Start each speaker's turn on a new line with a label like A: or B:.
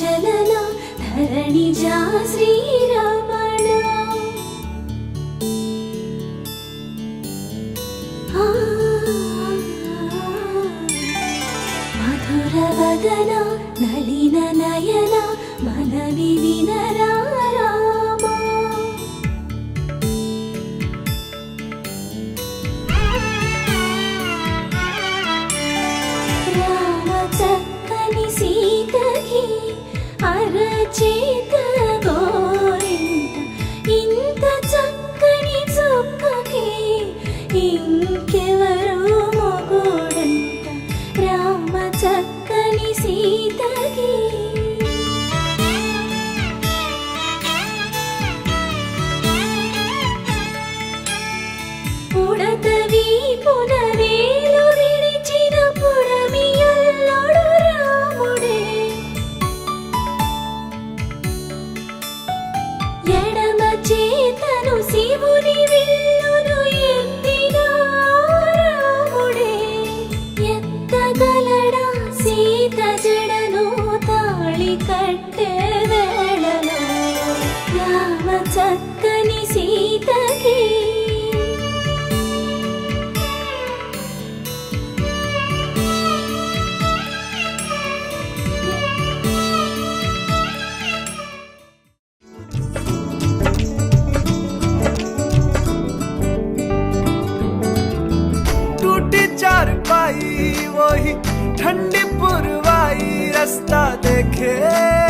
A: चलन धरणि जा श्रीरमण मधुर वदन नलिन नयन मनवि विनरा అరచేత గోరింట ఇంత చక్కని చుక్కకి ఇంకెవరు మొగుడంట రామ చక్కని సీతకి ఉడత వీపున వేలు విడిచిన పుడమియల్లోడు రాముడే చేతను శివుని విల్లును ఎత్తిన రాముడే ఎత్తగలడా సీత జడను తాళి కట్టే వేళలో రామ చక్కని సీతకి
B: वही ठंडी पुरवाई रास्ता देखे